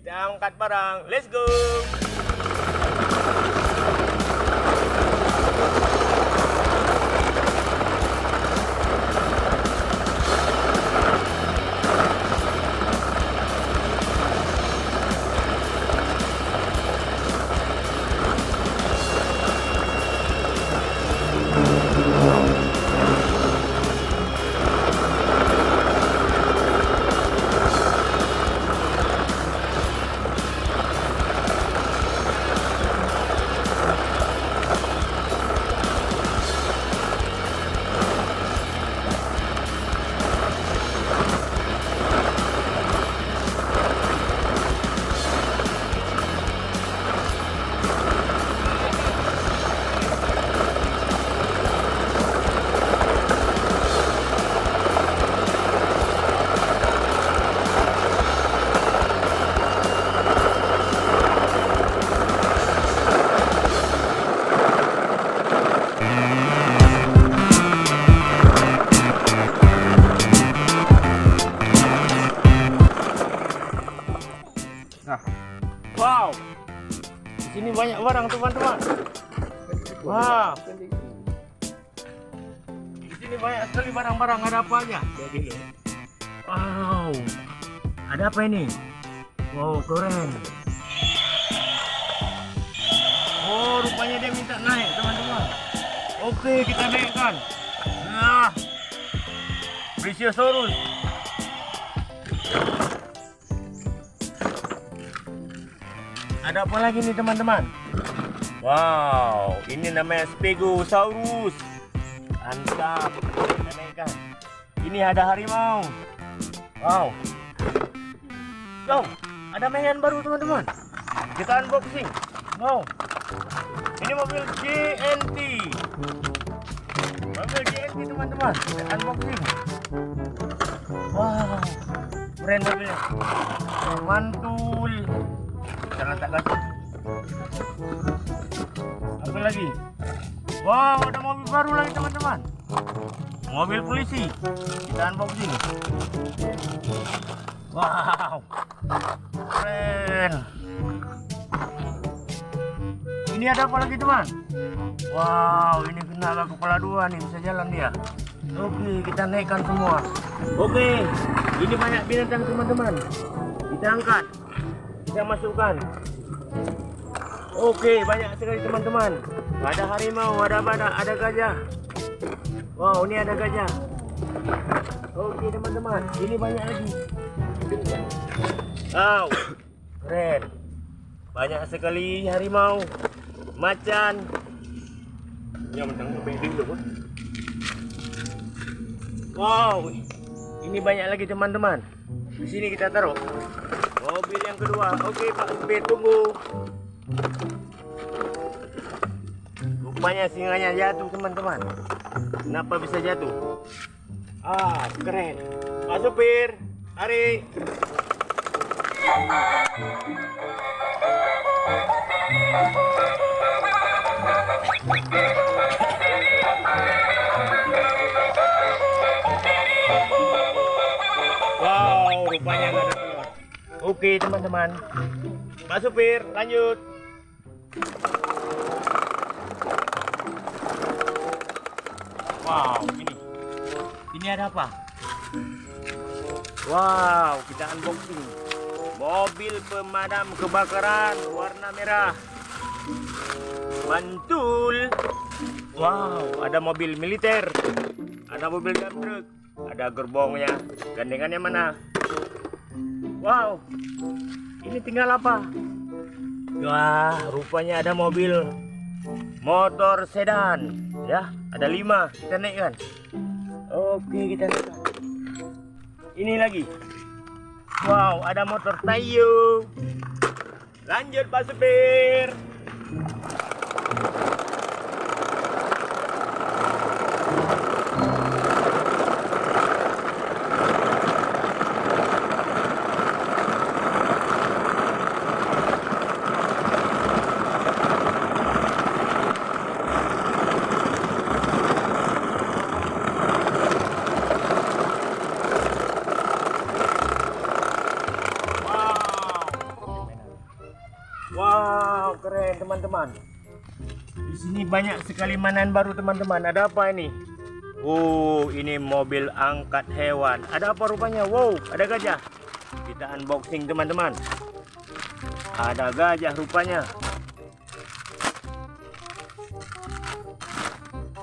Kita angkat barang. Let's go. Wow, di sini banyak barang teman-teman. Wow, di sini banyak sekali barang-barang. Ada apa aja? Wow, ada apa ini? Wow, keren. Oh, rupanya dia minta naik teman-teman. Oke, kita naikkan. Nah, Brachiosaurus. Ada apa lagi nih teman-teman? Wow, ini namanya Stegosaurus. Mantap, kita naikkan. Ini ada harimau. Wow. Wow, ada mainan baru teman-teman. Kita unboxing. Wow. Ini mobil JNT. Mobil JNT teman-teman. Kita unboxing. Wow, keren mobilnya. Mantul. Jangan tak kasih. Apa lagi? Wow, ada mobil baru lagi teman-teman. Mobil polisi. Kita unboxing. Wow, keren. Ini ada apa lagi teman? Wow, ini kena kepala dua nih, bisa jalan dia. Oke, kita naikkan semua. Oke, ini banyak binatang teman-teman. Kita angkat. Kita masukkan. Oke, banyak sekali teman-teman. Ada harimau, ada badak, ada gajah. Wow, ini ada gajah. Oke teman-teman, ini banyak lagi. Wow, keren. Banyak sekali harimau, macan. Wow, ini banyak lagi teman-teman. Di sini kita taruh. Mobil yang kedua. Oke Pak Supir, tunggu. Rupanya singanya jatuh teman-teman. Kenapa bisa jatuh? Ah, keren. Pak Supir, tarik. Wow, rupanya nggak ada keluar. Oke teman-teman, Pak Supir lanjut. Wow, ini ada apa? Wow, kita unboxing mobil pemadam kebakaran warna merah. Mantul. Wow, ada mobil militer, ada mobil dump truck, ada gerbongnya. Gandengannya mana? Wow, ini tinggal apa? Wah, rupanya ada mobil motor sedan. Ya, ada 5. Kita naikkan. Oke, kita naikkan. Ini lagi. Wow, ada motor Tayo. Lanjut Pak Supir. keren teman-teman. Di sini banyak sekali mainan baru teman-teman. Ada apa ini? Oh, ini mobil angkat hewan. Ada apa rupanya? Wow, ada gajah. Kita unboxing teman-teman. Ada gajah rupanya.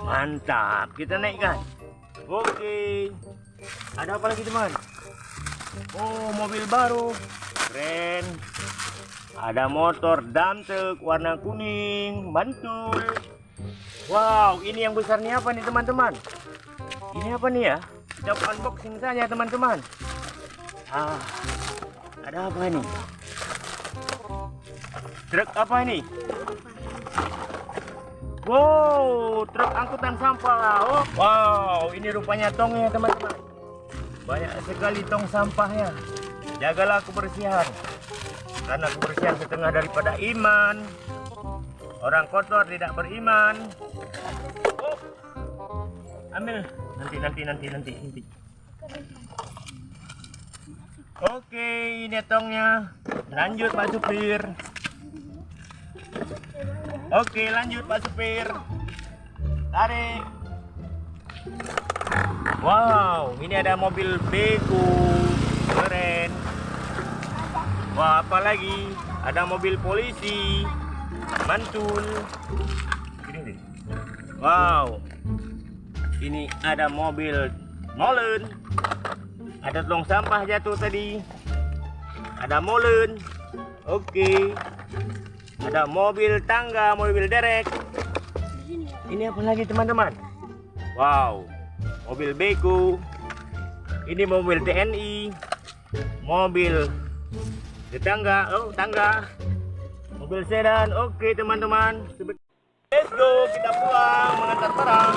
Mantap, kita naikkan. Oke. Ada apa lagi teman? Oh, mobil baru. Keren. Ada motor dump truck warna kuning, mantul. Wow, ini yang besar nih apa nih teman-teman? Ini apa nih ya? Kita unboxing saja teman-teman. Ada apa ini? Truk apa ini? Wow, truk angkutan sampah. Oh, wow, ini rupanya tongnya teman-teman. Banyak sekali tong sampahnya. Jagalah kebersihan, karena kebersihan setengah daripada iman. Orang kotor tidak beriman. Oh, ambil. Nanti. Oke, ini tongnya. Lanjut Pak Supir. Oke, lanjut Pak Supir. Tarik. Wow, ini ada mobil beko. Keren. Wah, apa lagi? Ada mobil polisi. Mantul. Ini. Wow. Ini ada mobil molen. Ada tong sampah jatuh tadi. Ada molen. Oke. Ada mobil tangga, mobil derek. Ini apa lagi teman-teman? Wow, mobil beko. Ini mobil TNI. Mobil tetangga. Oh, tangga. Mobil sedan. Oke teman-teman. Let's go, kita pulang mengantar barang.